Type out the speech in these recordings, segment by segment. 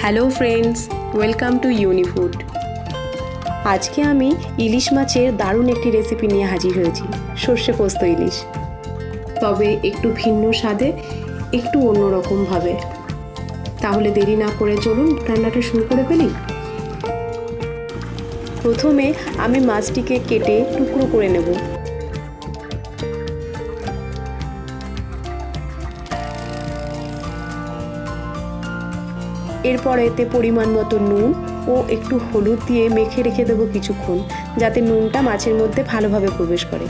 Hello friends, welcome to Unifood. আজকে আমি ইলিশ মাছের দারুণ একটি রেসিপি নিয়ে হাজির হয়েছি, সর্ষে পোস্ত ইলিশ। তবে একটু ভিন্ন স্বাদে, একটু অন্যরকমভাবে। তাহলে দেরি না করে চলুন রান্নাটা শুরু করে ফেলি। প্রথমে আমি মাছটিকে কেটে টুকরো করে নেব। এরপর এতে পরিমাণ মতো নুন ও একটু হলুদ দিয়ে মেখে রেখে দেবো কিছুক্ষণ, যাতে নুনটা মাছের মধ্যে ভালোভাবে প্রবেশ করে।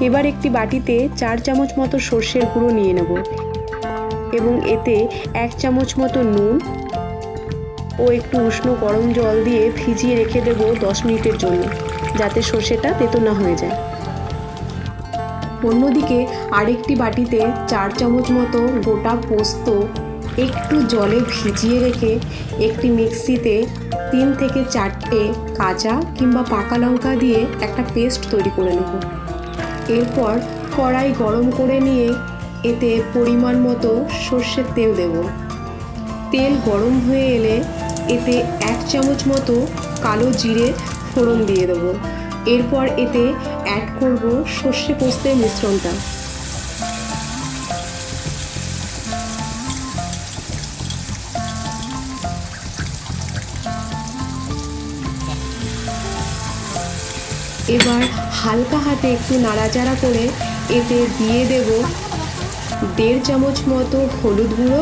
এবার একটি বাটিতে 4 চামচ মতো সর্ষের গুঁড়ো নিয়ে নেব এবং এতে 1 চামচ মতো নুন ও একটু উষ্ণ গরম জল দিয়ে ভিজিয়ে রেখে দেব 10 মিনিটের জন্য, যাতে সর্ষেটা তেতো না হয়ে যায়। অন্যদিকে আরেকটি বাটিতে 4 চামচ মতো গোটা পোস্ত একটু জলে ভিজিয়ে রেখে একটি মিক্সিতে 3 থেকে 4টে কাঁচা কিংবা পাকা লঙ্কা দিয়ে একটা পেস্ট তৈরি করে নেব। এরপর কড়াই গরম করে নিয়ে এতে পরিমাণ মতো সর্ষের তেল দেব। তেল গরম হয়ে এলে এতে 1 চামচ মতো কালো জিরে ফোড়ন দিয়ে দেবো। এরপর এতে অ্যাড করব সর্ষে পোস্তের মিশ্রণটা। এবার হালকা হাতে একটু নাড়াচাড়া করে এতে দিয়ে দেব 1.5 চামচ মতো হলুদ গুঁড়ো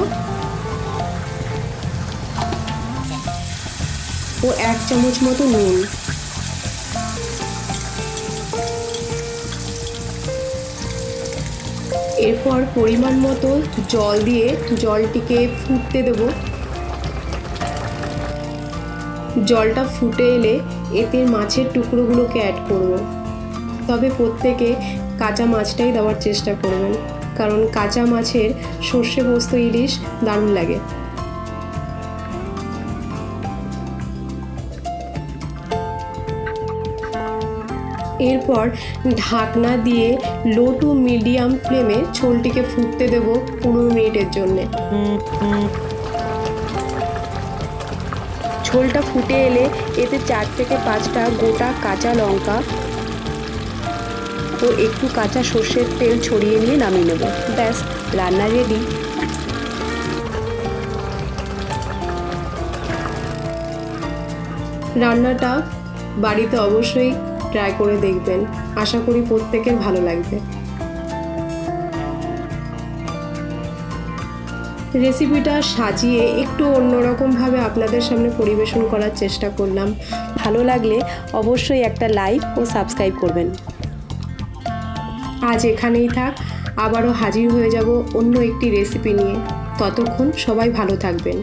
ও 1 চামচ মতো নুন। এরপর পরিমাণ মতো জল দিয়ে জলটিকে ফুটতে দেব। জলটা ফুটে এলে এতে মাছের টুকরোগুলোকে অ্যাড করব। তবে প্রত্যেকে কাঁচা মাছটাই দেওয়ার চেষ্টা করবেন, কারণ কাঁচা মাছের সর্ষে পোস্ত ইলিশ দারুণ লাগে। এরপর ঢাকনা দিয়ে লো টু মিডিয়াম ফ্লেমে ঝোলটিকে ফুটতে দেব 15 মিনিটের জন্যে। ঝোলটা ফুটে এলে এতে 4 থেকে 5টা গোটা কাঁচা লঙ্কা ও একটু কাঁচা সর্ষের তেল ছড়িয়ে নিয়ে নামিয়ে নেব। ব্যাস, রান্না রেডি। রান্নাটা বাড়িতে অবশ্যই ট্রাই করে দেখবেন, আশা করি প্রত্যেকের ভালো লাগবে। রেসিপিটা সাজিয়ে একটু অন্যরকমভাবে আপনাদের সামনে পরিবেশন করার চেষ্টা করলাম। ভালো লাগলে অবশ্যই একটা লাইক ও সাবস্ক্রাইব করবেন। আজ এখানেই থাক, আবারও হাজির হয়ে যাব অন্য একটি রেসিপি নিয়ে। ততক্ষণ সবাই ভালো থাকবেন।